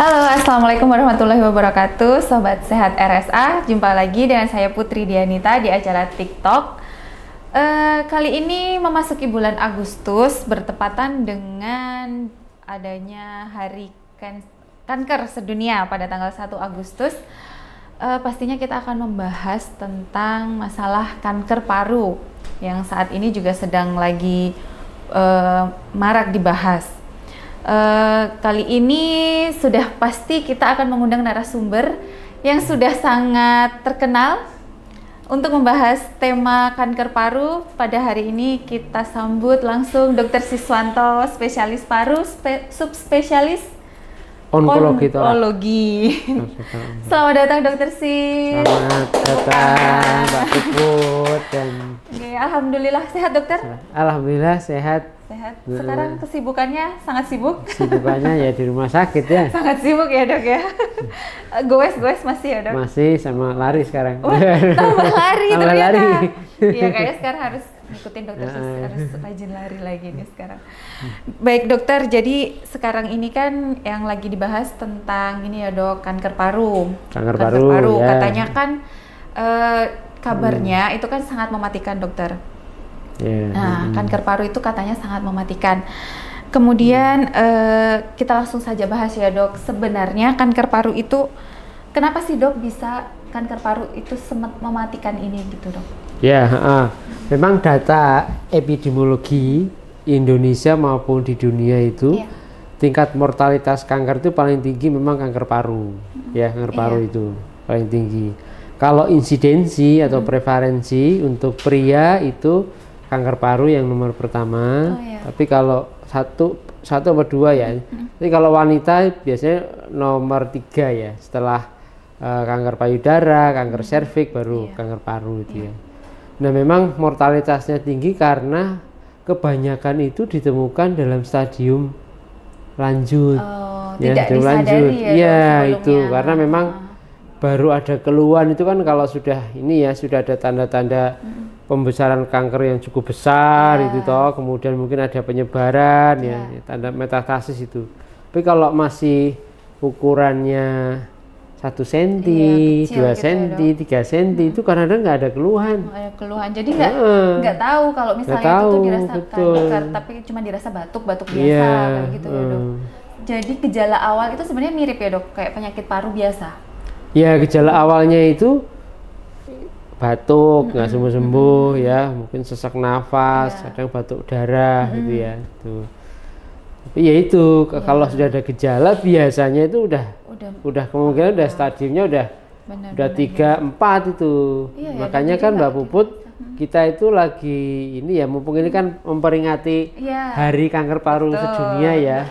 Halo, Assalamualaikum warahmatullahi wabarakatuh, Sobat Sehat RSA. Jumpa lagi dengan saya Putri Dianita di acara TikTok. Kali ini memasuki bulan Agustus, bertepatan dengan adanya Hari Kanker Sedunia pada tanggal 1 Agustus. Pastinya kita akan membahas tentang masalah kanker paru yang saat ini juga sedang lagi marak dibahas. Kali ini sudah pasti kita akan mengundang narasumber yang sudah sangat terkenal untuk membahas tema kanker paru. Pada hari ini kita sambut langsung Dr. Siswanto, spesialis paru, subspesialis onkologi. Selamat datang Dr. Sis. Selamat datang Mbak Puput dan Alhamdulillah sehat dokter. Alhamdulillah sehat. Sekarang kesibukannya sangat sibuk. Kesibukannya ya di rumah sakit ya. Sangat sibuk ya dok ya. Goes masih ya dok. Masih sama lari sekarang. Tambah lari tambah ternyata. lari. Iya kayaknya sekarang harus ngikutin dokter harus rajin lari lagi nih sekarang. Baik dokter, jadi sekarang ini kan yang lagi dibahas tentang ini ya dok, kanker paru. Kanker paru ya. Katanya kan kabarnya itu kan sangat mematikan dokter. Yeah. Nah, kanker paru itu katanya sangat mematikan. Kemudian kita langsung saja bahas ya dok. Sebenarnya kanker paru itu kenapa sih dok bisa kanker paru itu mematikan ini gitu dok? Ya, memang data epidemiologi Indonesia maupun di dunia itu tingkat mortalitas kanker itu paling tinggi memang kanker paru. Ya, kanker paru itu paling tinggi. Kalau insidensi atau prevalensi untuk pria itu kanker paru yang nomor pertama, tapi kalau satu atau dua ya. Tapi kalau wanita biasanya nomor 3 ya, setelah kanker payudara, kanker serviks, baru kanker paru itu ya. Nah memang mortalitasnya tinggi karena kebanyakan itu ditemukan dalam stadium lanjut. Tidak disadari ya itu karena memang baru ada keluhan itu kan kalau sudah ini ya, sudah ada tanda-tanda pembesaran kanker yang cukup besar itu toh, kemudian mungkin ada penyebaran ya, tanda metastasis itu. Tapi kalau masih ukurannya 1 cm, 2 cm, 3 cm itu kadang-kadang nggak ada keluhan. Ada keluhan, jadi nggak tahu kalau misalnya itu tuh dirasa kanker, tapi cuma dirasa batuk biasa kayak gitu ya dok. Jadi gejala awal itu sebenarnya mirip ya dok, kayak penyakit paru biasa. Ya, gejala awalnya itu batuk nggak sembuh-sembuh ya, mungkin sesak nafas, kadang batuk darah gitu ya. Tapi ya itu kalau sudah ada gejala biasanya itu udah kemungkinan udah stadiumnya udah 3-4 itu. Makanya kan Mbak Puput kita itu lagi ini ya, mumpung ini kan memperingati Hari Kanker Paru Sedunia ya.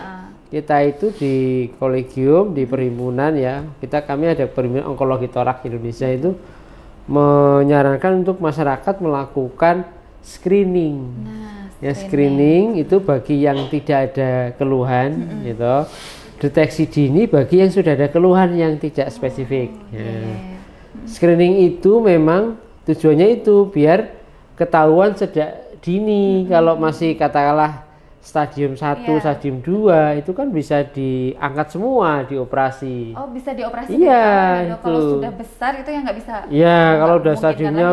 Kita itu di kolegium, di perhimpunan ya, kami ada perhimpunan onkologi torak Indonesia itu menyarankan untuk masyarakat melakukan screening. Screening itu bagi yang tidak ada keluhan gitu. Deteksi dini bagi yang sudah ada keluhan yang tidak spesifik. Screening itu memang tujuannya itu biar ketahuan sejak dini. Kalau masih katakanlah stadium 1, stadium 2 itu kan bisa diangkat semua, dioperasi. Oh, bisa dioperasi? Iya, itu. Kalau sudah besar itu yang nggak bisa? Iya, kalau udah stadiumnya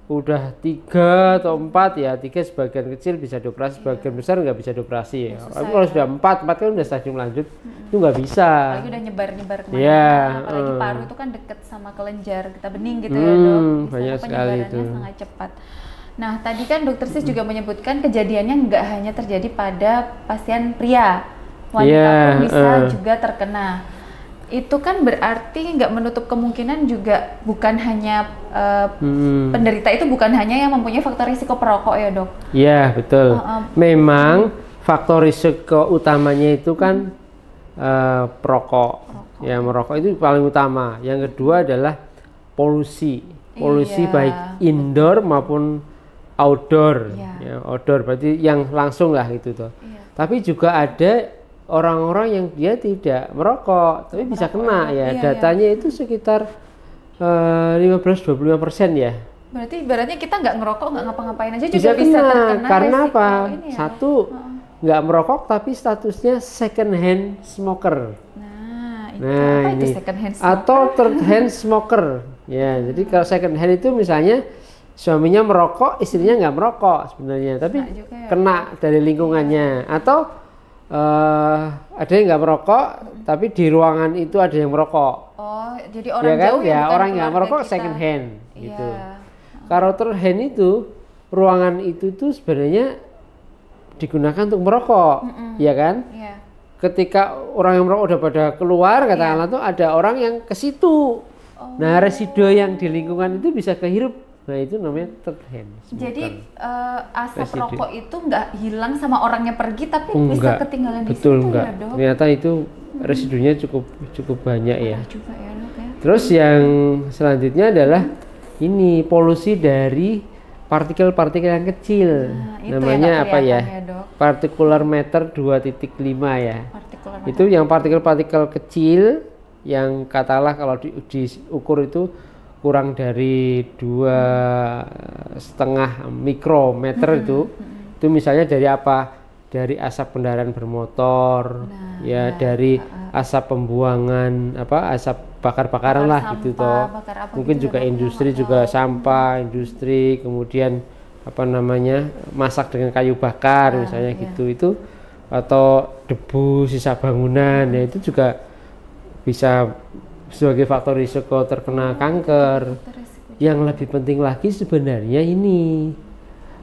udah 3 atau 4 ya, 3 sebagian kecil bisa dioperasi, sebagian besar nggak bisa dioperasi ya. Tapi kalau sudah 4 kan udah stadium lanjut, itu nggak bisa. Apalagi udah nyebar kemana, apalagi paru itu kan deket sama kelenjar kita bening gitu ya dok. Banyak sekali itu. Sangat cepat. Nah, tadi kan Dokter Sis juga menyebutkan kejadiannya nggak hanya terjadi pada pasien pria, wanita pun bisa juga terkena. Itu kan berarti nggak menutup kemungkinan juga bukan hanya penderita itu bukan hanya yang mempunyai faktor risiko perokok ya dok? Iya betul. Memang faktor risiko utamanya itu kan perokok. Ya merokok itu paling utama. Yang kedua adalah polusi baik indoor maupun outdoor, outdoor berarti yang langsung lah gitu toh. Tapi juga ada orang-orang yang dia tidak merokok, tapi bisa kena ya. Datanya itu sekitar 15-25% ya. Berarti ibaratnya kita nggak ngerokok, nggak ngapa-ngapain aja juga bisa terkena. Karena apa? Satu, nggak merokok tapi statusnya second hand smoker. Nah, Nah, apa ini itu second hand smoker? atau third hand smoker. Ya, jadi kalau second hand itu misalnya suaminya merokok, istrinya nggak merokok sebenarnya, tapi kena dari lingkungannya. Atau ada yang nggak merokok, tapi di ruangan itu ada yang merokok. Oh, jadi orang ya kan? jauh Ya, bukan orang nggak merokok kita. second hand gitu. Iya. Kalau third hand itu ruangan itu tuh sebenarnya digunakan untuk merokok, ya kan? Iya. Ketika orang yang merokok udah pada keluar, katakanlah tuh ada orang yang ke situ. Nah, residu yang di lingkungan itu bisa kehirup. Nah, itu namanya third hand smoker. Jadi asap Residu. rokok itu nggak hilang sama orangnya pergi, tapi bisa Enggak. ketinggalan di Betul, situ enggak. ya, Dok? Ternyata itu residunya cukup banyak ya. Juga ya, Dok ya. Terus yang selanjutnya adalah ini polusi dari partikel-partikel yang kecil. Nah, itu Namanya yang apa ya? kelihatan ya, Dok. Partikular matter 2.5 ya. Partikular Itu yang partikel-partikel kecil yang katakanlah kalau diukur itu kurang dari 2,5 mikrometer itu misalnya dari apa? Dari asap kendaraan bermotor, dari asap pembuangan asap bakar-bakaran lah sampah, gitu toh. Mungkin juga industri juga sampah, industri, kemudian masak dengan kayu bakar misalnya gitu itu, atau debu sisa bangunan ya itu juga bisa sebagai faktor risiko terkena kanker. Yang lebih penting lagi sebenarnya ini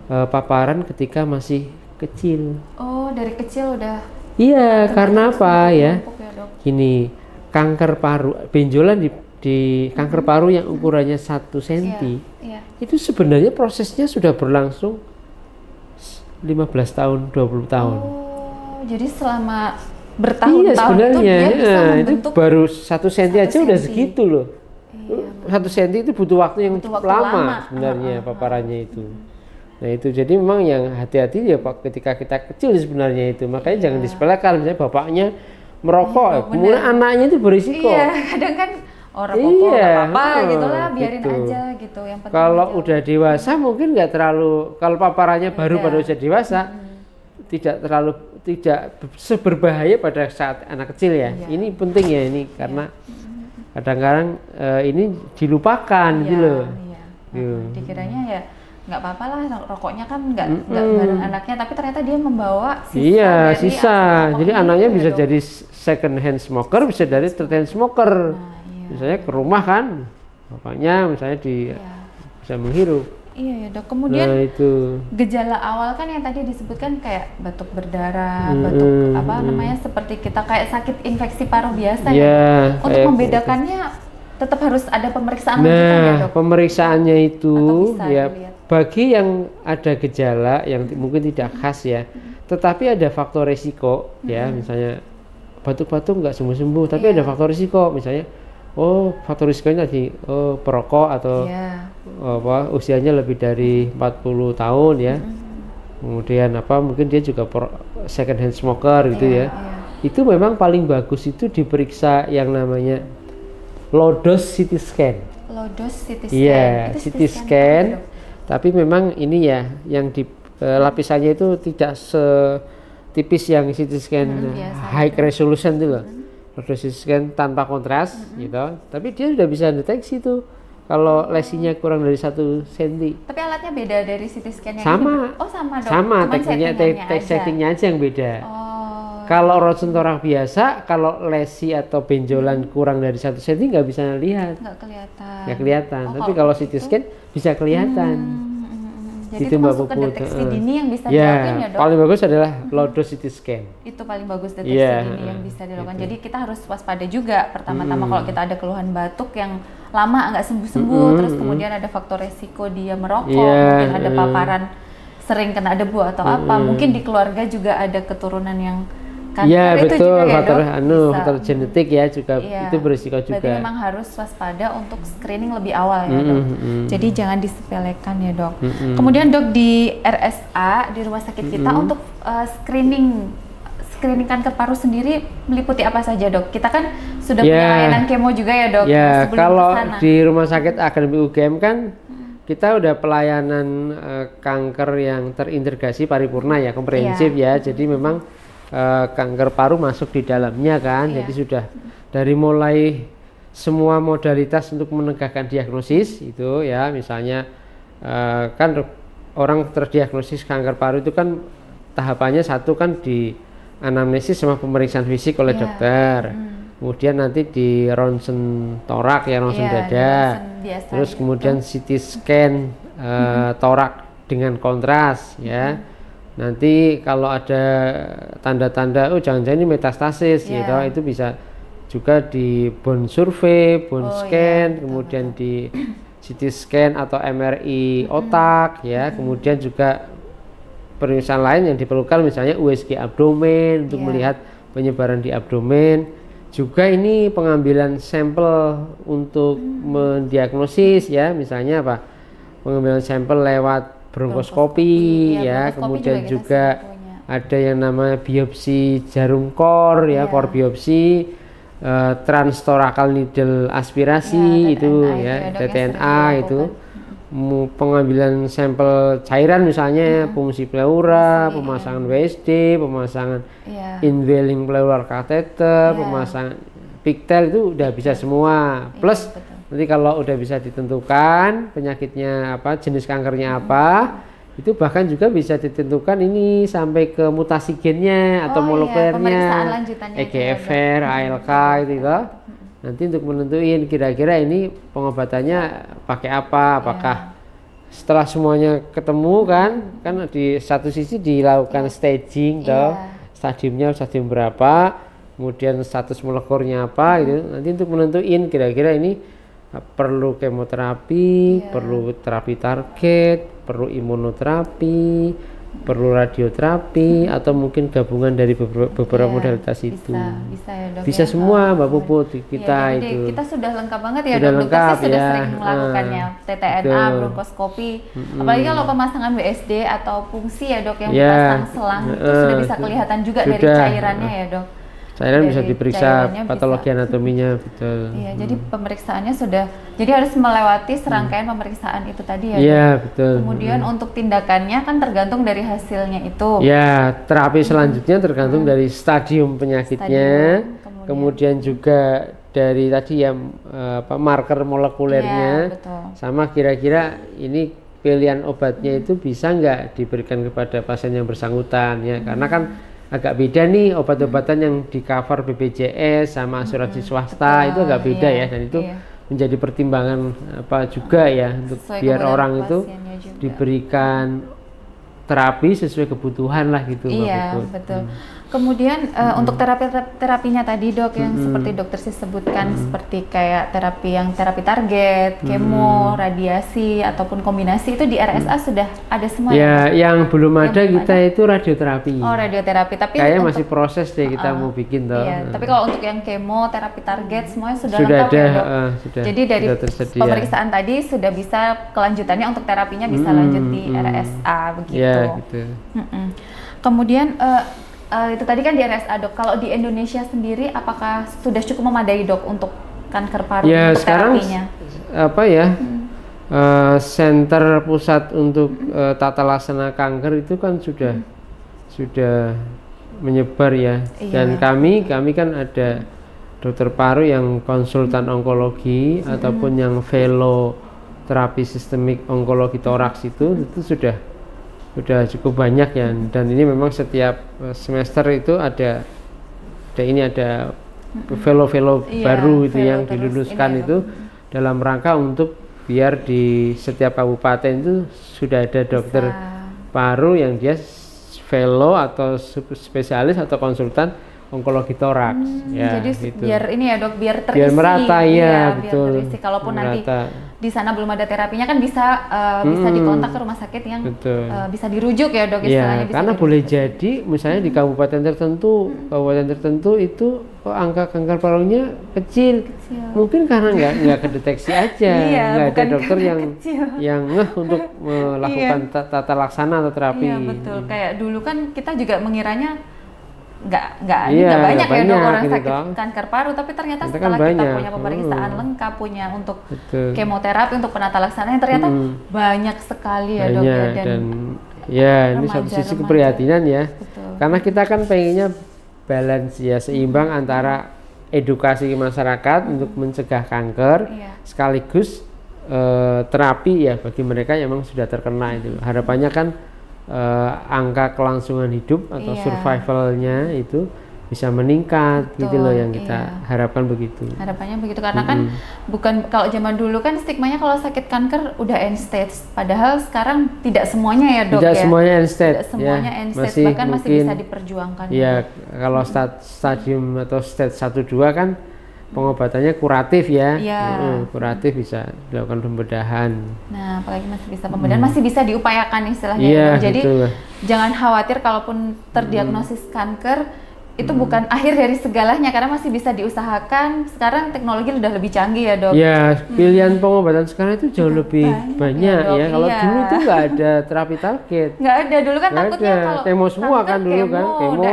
paparan ketika masih kecil. Oh, dari kecil udah. Iya, karena apa ya? Dok. Gini, kanker paru, benjolan di kanker paru yang ukurannya 1 cm, itu sebenarnya prosesnya sudah berlangsung 15 tahun, 20 tahun. Oh, jadi selama bertahun-tahun iya, sebenarnya, itu dia bisa membentuk itu baru 1 cm aja udah segitu loh. Iya, 1 cm itu butuh waktu yang Butuh waktu lama lama. sebenarnya paparannya itu. Nah itu jadi memang yang hati-hati ya Pak ketika kita kecil sebenarnya itu, makanya jangan disepelekan. Misalnya bapaknya merokok, kemudian anaknya itu berisiko. Iya, kadang kan orang rokok nggak apa-apa gitu lah, biarin aja gitu. Yang penting kalau udah dewasa mungkin nggak terlalu, kalau paparannya baru pada usia dewasa tidak seberbahaya pada saat anak kecil ya. Ini penting ya ini karena kadang-kadang ini dilupakan gitu loh. Dikiranya ya nggak apa-apa lah, rokoknya kan nggak bareng anaknya, tapi ternyata dia membawa sisa. Iya, dari sisa. asap Jadi rokok anaknya itu, bisa Dok. jadi second hand smoker, bisa dari third hand smoker. Misalnya ke rumah kan, bapaknya misalnya bisa menghirup. Iya ya, Dok. Kemudian Nah, itu gejala awal kan yang tadi disebutkan kayak batuk berdarah, batuk seperti kita kayak sakit infeksi paru biasa ya. Untuk membedakannya tetap harus ada pemeriksaan lanjutan ya, Dok. Pemeriksaannya itu bisa ya dilihat? bagi yang ada gejala yang mungkin tidak khas ya, tetapi ada faktor risiko ya, misalnya batuk-batuk nggak sembuh-sembuh, tapi ada faktor risiko, misalnya faktor risikonya tadi perokok atau usianya lebih dari 40 tahun ya, kemudian mungkin dia juga second hand smoker gitu ya. Itu memang paling bagus itu diperiksa yang namanya low dose CT scan. Low dose CT scan. Iya, CT scan. Tapi memang ini ya yang di lapisannya itu tidak setipis yang CT scan high resolution itu loh. Low dose CT scan tanpa kontras gitu. Tapi dia sudah bisa deteksi tuh kalau lesinya kurang dari 1 cm. Tapi alatnya beda dari CT scan yang sama. ini? Oh, sama, Dok. Sama, Cuman tekniknya settingnya aja yang beda. Kalau ronsen toraks biasa, kalau lesi atau benjolan kurang dari 1 cm nggak bisa lihat. Nggak kelihatan. Tapi kalau CT scan bisa kelihatan. Jadi itu masuk ke deteksi dini yang bisa dilakukan ya, Dok? Paling bagus adalah low dose CT scan. Itu paling bagus deteksi dini yang bisa dilakukan. Jadi kita harus waspada juga. Pertama-tama kalau kita ada keluhan batuk yang lama nggak sembuh-sembuh, terus kemudian ada faktor resiko dia merokok, mungkin ada paparan sering kena debu atau apa, mungkin di keluarga juga ada keturunan yang Iya betul, juga faktor ya, faktor genetik ya juga itu berisiko juga. Berarti memang harus waspada untuk screening lebih awal ya, Dok. Jadi jangan disepelekan ya, Dok. Kemudian Dok di RSA di rumah sakit kita untuk screening kanker paru sendiri meliputi apa saja, Dok? Kita kan sudah punya layanan kemo juga ya, Dok. Ya, kalau di rumah sakit akademi UGM kan kita udah pelayanan kanker yang terintegrasi paripurna ya, komprehensif ya. Jadi memang kanker paru masuk di dalamnya kan. Jadi sudah dari mulai semua modalitas untuk menegakkan diagnosis itu ya, misalnya kan orang terdiagnosis kanker paru itu kan tahapannya satu kan di anamnesis sama pemeriksaan fisik oleh dokter. Kemudian nanti di ronsen torak ya, ronsen dada. Terus kemudian CT scan torak dengan kontras ya. Nanti kalau ada tanda-tanda jangan-jangan ini metastasis gitu, itu bisa juga di bone survey, bone scan, kemudian di CT scan atau MRI otak ya. Kemudian juga pemeriksaan lain yang diperlukan misalnya USG abdomen untuk melihat penyebaran di abdomen. Juga ini pengambilan sampel untuk mendiagnosis ya, misalnya apa? Pengambilan sampel lewat bronkoskopi ya, kemudian juga ada yang namanya biopsi jarum kor ya, kor biopsi, transtorakal needle aspirasi itu ya, TTNA itu. Pengambilan sampel cairan misalnya fungsi pleura, pemasangan WSD, pemasangan inhaling pleural catheter, pemasangan pigtail itu udah bisa semua. Plus nanti kalau udah bisa ditentukan penyakitnya apa, jenis kankernya apa, itu bahkan juga bisa ditentukan ini sampai ke mutasi gennya atau molekulernya, EGFR, ALK itu loh. Nanti untuk menentuin kira-kira ini pengobatannya pakai apa, apakah setelah semuanya ketemu kan di satu sisi dilakukan staging stadiumnya stadium berapa, kemudian status molekulernya apa gitu. Nanti untuk menentuin kira-kira ini perlu kemoterapi, perlu terapi target, perlu imunoterapi, perlu radioterapi, atau mungkin gabungan dari beberapa modalitas itu. Bisa ya dok. Bisa semua Mbak Puput kita itu. Kita sudah lengkap banget ya sudah dok. Lengkap, dokter sudah sering melakukannya TTNA, bronkoskopi. Apalagi kalau pemasangan WSD atau fungsi ya dok yang pasang selang itu sudah bisa kelihatan juga dari cairannya ya dok. Cairan bisa diperiksa patologi anatominya, betul. Iya, jadi pemeriksaannya sudah, jadi harus melewati serangkaian pemeriksaan itu tadi ya. Iya, betul. Kemudian untuk tindakannya kan tergantung dari hasilnya itu. Ya, terapi selanjutnya tergantung dari stadium penyakitnya, kemudian juga dari tadi yang marker molekulernya, sama kira-kira ini pilihan obatnya itu bisa nggak diberikan kepada pasien yang bersangkutan ya, karena kan agak beda nih obat-obatan yang di cover BPJS sama asuransi swasta, itu agak beda ya, dan itu menjadi pertimbangan apa juga ya untuk biar orang itu diberikan terapi sesuai kebutuhan lah gitu. Iya, betul. Kemudian untuk terapinya tadi dok yang seperti dokter sebutkan, seperti kayak terapi target, kemo, radiasi ataupun kombinasi itu di RSA sudah ada semua ya? Yang belum ada kita itu radioterapi. Oh, radioterapi, tapi kayaknya masih proses deh kita mau bikin toh. Iya, tapi kalau untuk yang kemo, terapi target semuanya sudah lengkap ada, ya dok? Sudah, jadi dari pemeriksaan tadi sudah bisa kelanjutannya untuk terapinya bisa lanjut di RSA begitu. Ya, gitu. Kemudian itu tadi kan di RSA dok. Kalau di Indonesia sendiri apakah sudah cukup memadai dok untuk kanker paru ya, untuk sekarang terapinya? Apa ya? Center pusat untuk tata laksana kanker itu kan sudah menyebar ya. Dan kami kan ada dokter paru yang konsultan onkologi ataupun yang fellow terapi sistemik onkologi toraks itu sudah cukup banyak ya, dan ini memang setiap semester itu ada fellow baru itu yang diluluskan itu dalam rangka untuk biar di setiap kabupaten itu sudah ada dokter paru yang dia fellow atau spesialis atau konsultan onkologi toraks ya. Jadi gitu. Biar ini ya dok, biar terisi. Biar merata ya, betul. Biar terisi. Kalaupun nanti di sana belum ada terapinya kan bisa dikontak ke rumah sakit yang bisa dirujuk ya dok istilahnya. Ya, karena boleh jadi misalnya di kabupaten tertentu itu angka kanker parunya kecil. Mungkin karena nggak kedeteksi aja, nggak ada dokter yang ngeh untuk melakukan tata laksana atau terapi. Iya betul. Kayak dulu kan kita juga mengiranya nggak banyak ya dok orang sakit kanker paru, tapi ternyata setelah kita punya pemeriksaan lengkap, punya untuk kemoterapi, untuk penata laksananya ternyata banyak sekali ya dok ya. Dan ya ini satu sisi keprihatinan ya. Betul. Karena kita kan pengennya balance ya, seimbang antara edukasi masyarakat untuk mencegah kanker sekaligus terapi ya bagi mereka yang memang sudah terkena itu. Harapannya kan angka kelangsungan hidup atau survivalnya itu bisa meningkat. Betul, gitu loh yang kita harapkan begitu. Harapannya begitu karena kan bukan kalau zaman dulu kan stigmanya kalau sakit kanker udah end stage, padahal sekarang tidak semuanya ya dok. Tidak semuanya end stage. Tidak semuanya end stage, bahkan masih bisa diperjuangkan. Ya kalau stadium atau stage 1-2 kan pengobatannya kuratif ya. Kuratif bisa dilakukan pembedahan. Nah apalagi masih bisa pembedahan, masih bisa diupayakan istilahnya. Jadi jangan khawatir kalaupun terdiagnosis kanker itu bukan akhir dari segalanya, karena masih bisa diusahakan. Sekarang teknologi udah lebih canggih ya dok. Ya pilihan pengobatan sekarang itu jauh lebih banyak ya. Kalau dulu tuh nggak ada terapi target. Nggak ada, dulu kan takutnya kalau kemo semua kan dulu kan, kemo,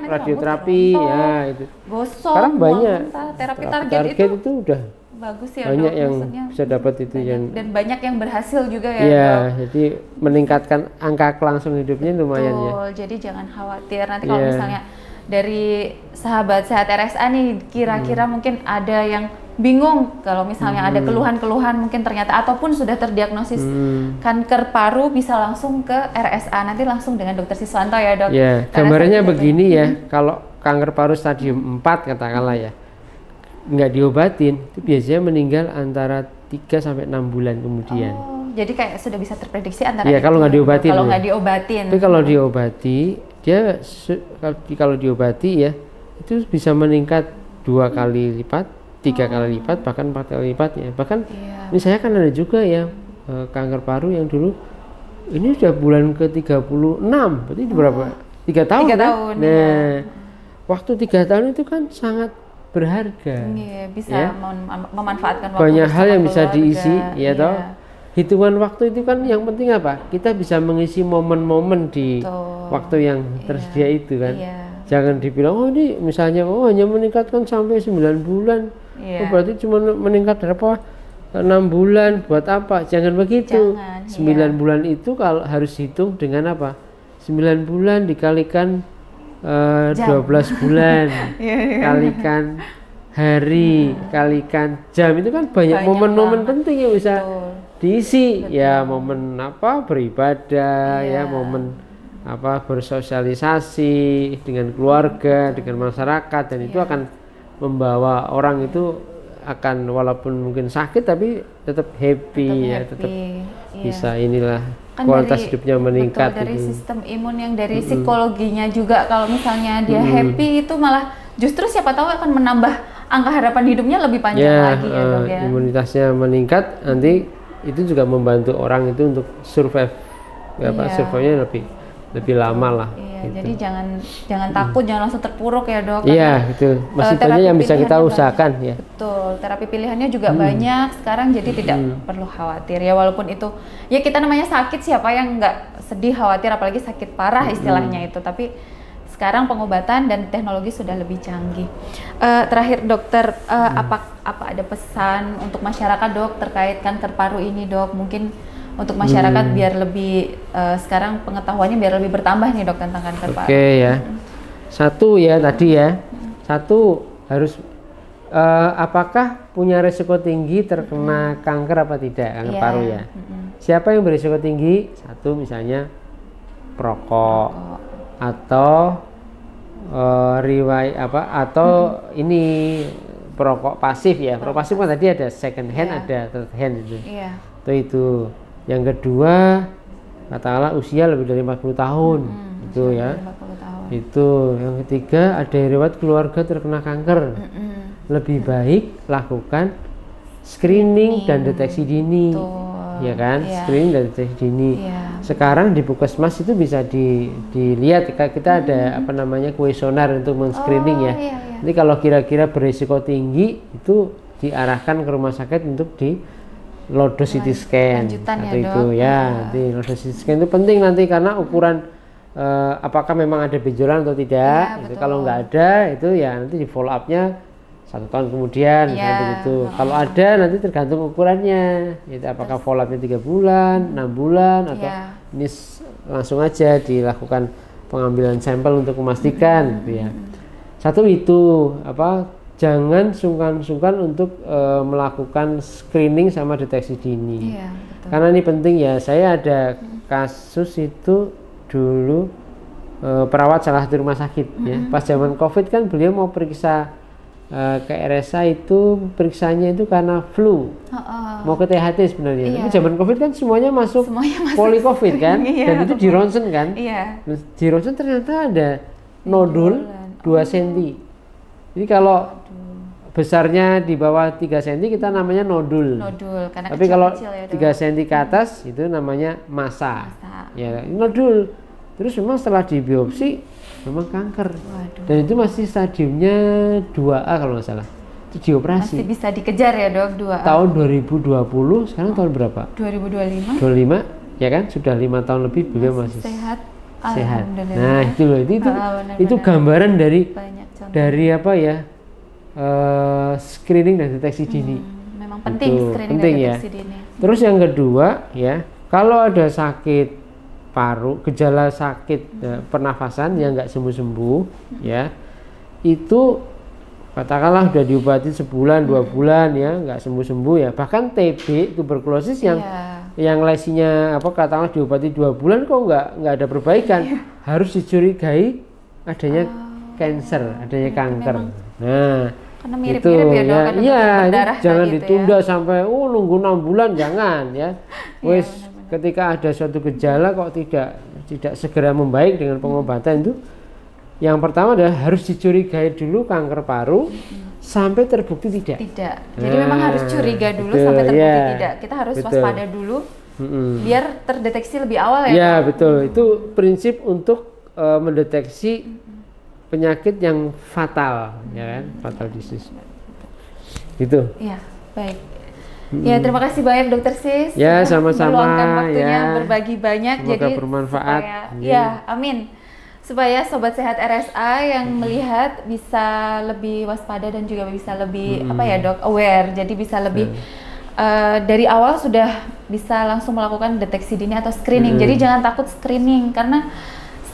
radioterapi ya itu. Gosok, sekarang banyak terapi target itu udah bagus ya banyak dok, yang bisa dapat itu dan banyak yang berhasil juga ya dok. Jadi meningkatkan angka kelangsungan hidupnya lumayan. Betul, ya. Jadi jangan khawatir nanti kalau misalnya dari sahabat sehat RSA nih kira-kira mungkin ada yang bingung kalau misalnya ada keluhan-keluhan mungkin ternyata ataupun sudah terdiagnosis kanker paru, bisa langsung ke RSA, nanti langsung dengan dokter Siswanto ya dok. Ya, gambarannya begini ya, kalau kanker paru stadium 4 katakanlah ya nggak diobatin itu biasanya meninggal antara 3-6 bulan kemudian. Jadi kayak sudah bisa terprediksi antara kalau nggak diobatin. Kalau nggak diobatin. Tapi kalau diobati dia kalau diobati ya itu bisa meningkat 2 kali lipat, 3 kali lipat, bahkan 4 kali lipat ya. Bahkan misalnya kan ada juga ya kanker paru yang dulu ini sudah bulan ke-36, berarti berapa? 3 tahun 3 kan? tahun. Nah, waktu 3 tahun itu kan sangat berharga. Bisa memanfaatkan waktu. Banyak hal yang bisa diisi ya toh. Hitungan waktu itu kan yang penting apa? Kita bisa mengisi momen-momen di waktu yang tersedia itu kan. Jangan dibilang ini misalnya hanya meningkatkan sampai 9 bulan. Berarti cuma meningkat berapa? 6 bulan buat apa? Jangan begitu. 9 bulan itu kalau harus hitung dengan apa? 9 bulan dikalikan 12 bulan kalikan hari kalikan jam, itu kan banyak momen-momen penting yang bisa diisi. Ya momen apa beribadah, ya momen apa bersosialisasi dengan keluarga, dengan masyarakat, dan itu akan membawa orang itu akan walaupun mungkin sakit tapi tetap happy, tetap bisa inilah kan kualitas hidupnya meningkat. Dari sistem imun yang dari psikologinya juga, kalau misalnya dia happy itu malah justru siapa tahu akan menambah angka harapan hidupnya lebih panjang lagi ya dok ya. Imunitasnya meningkat, nanti itu juga membantu orang itu untuk survive, survive-nya lebih lama lah. Gitu. Jadi jangan takut, jangan langsung terpuruk ya dok. Iya gitu, masih banyak yang bisa kita usahakan ya. Betul, terapi pilihannya juga banyak sekarang, jadi tidak perlu khawatir ya. Walaupun itu ya kita namanya sakit, siapa yang nggak sedih khawatir, apalagi sakit parah istilahnya itu. Tapi sekarang pengobatan dan teknologi sudah lebih canggih. Terakhir dokter, apa ada pesan untuk masyarakat dok terkait kanker paru ini dok? Mungkin untuk masyarakat biar lebih sekarang pengetahuannya biar lebih bertambah nih dok tentang kanker paru. Oke ya, satu ya tadi ya, satu harus apakah punya risiko tinggi terkena kanker apa tidak, kanker paru ya. Siapa yang berisiko tinggi? Satu misalnya perokok atau riwayat atau ini perokok pasif ya. Perokok pasif kan tadi ada second hand, ada third hand itu. Itu. Yang kedua, katakanlah usia lebih dari 40 tahun, itu ya. 40 tahun. Itu. Yang ketiga, ada riwayat keluarga terkena kanker. Lebih baik lakukan screening dan deteksi dini. Ya kan? Screening dan deteksi dini. Sekarang di Puskesmas itu bisa dilihat, kita ada apa namanya kuesioner untuk men-screening ya. Jadi kalau kira-kira berisiko tinggi itu diarahkan ke rumah sakit untuk di lodos CT scan atau itu ya. Di lodos CT scan itu penting nanti karena ukuran apakah memang ada benjolan atau tidak. Itu kalau nggak ada itu ya nanti di follow up-nya 1 tahun kemudian begitu. Kalau ada nanti tergantung ukurannya. Itu apakah follow up-nya 3 bulan, 6 bulan atau ini langsung aja dilakukan pengambilan sampel untuk memastikan gitu ya. Satu itu jangan sungkan-sungkan untuk melakukan screening sama deteksi dini. Iya, betul. Karena ini penting ya. Saya ada kasus itu dulu perawat salah satu rumah sakit ya. Pas zaman Covid kan beliau mau periksa ke RSA itu periksanya itu karena flu. Mau ke THT sebenarnya. Iya. Tapi zaman Covid kan semuanya masuk poli Covid kan. Iya, Dan itu di ronsen kan. Iya. Di ronsen ternyata ada nodul 2 cm. Jadi kalau besarnya di bawah 3 cm kita namanya nodul. Nodul karena tapi kalau kecil ya, 3 cm ke atas itu namanya massa. Ya, nodul. Terus memang setelah dibiopsi memang kanker. Waduh. Dan itu masih stadiumnya 2A kalau nggak salah. Itu dioperasi. Masih bisa dikejar ya, Dok, 2A. Tahun 2020, sekarang tahun berapa? 2025. 25, ya kan? Sudah 5 tahun lebih beliau masih sehat. Sehat. Alhamdulillah. Nah, itu loh, benar-benar. itu gambaran dari Banyak contoh. dari apa ya? Screening dan deteksi dini. Memang penting Itu screening penting dan ya. deteksi dini. Terus yang kedua ya, kalau ada sakit paru, gejala sakit pernafasan yang nggak sembuh-sembuh, ya, itu katakanlah udah diobati sebulan, 2 bulan ya, nggak sembuh-sembuh ya, bahkan TB, tuberkulosis yang lesinya katakanlah diobati 2 bulan kok nggak ada perbaikan, harus dicurigai adanya cancer, adanya kanker. Nah, karena mirip-mirip ya, Dok, kan jangan gitu ditunda ya. sampai nunggu 6 bulan, jangan ya. Wes ketika ada suatu gejala kok tidak segera membaik dengan pengobatan itu, yang pertama adalah harus dicurigai dulu kanker paru sampai terbukti tidak. Jadi memang harus curiga dulu sampai terbukti tidak. Kita harus waspada dulu biar terdeteksi lebih awal ya. Ya, betul. Itu prinsip untuk mendeteksi penyakit yang fatal, ya kan? Fatal disease. Gitu. Iya, baik. Ya, terima kasih banyak Dokter Sis. Ya, sama-sama. Meluangkan waktunya ya. berbagi banyak. Semoga jadi bermanfaat. Ya, amin. Supaya Sobat Sehat RSA yang melihat bisa lebih waspada dan juga bisa lebih Dok, aware. Jadi bisa lebih dari awal sudah bisa langsung melakukan deteksi dini atau screening. Jadi jangan takut screening karena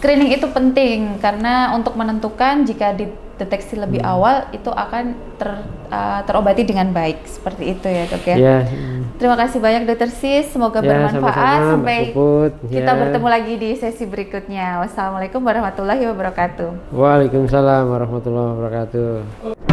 screening itu penting karena untuk menentukan jika dideteksi lebih awal itu akan terobati dengan baik, seperti itu ya, Dok ya. Terima kasih banyak Dokter Sis, semoga bermanfaat. Sama-sama, sampai Puput. Kita bertemu lagi di sesi berikutnya. Wassalamualaikum warahmatullahi wabarakatuh. Waalaikumsalam warahmatullahi wabarakatuh.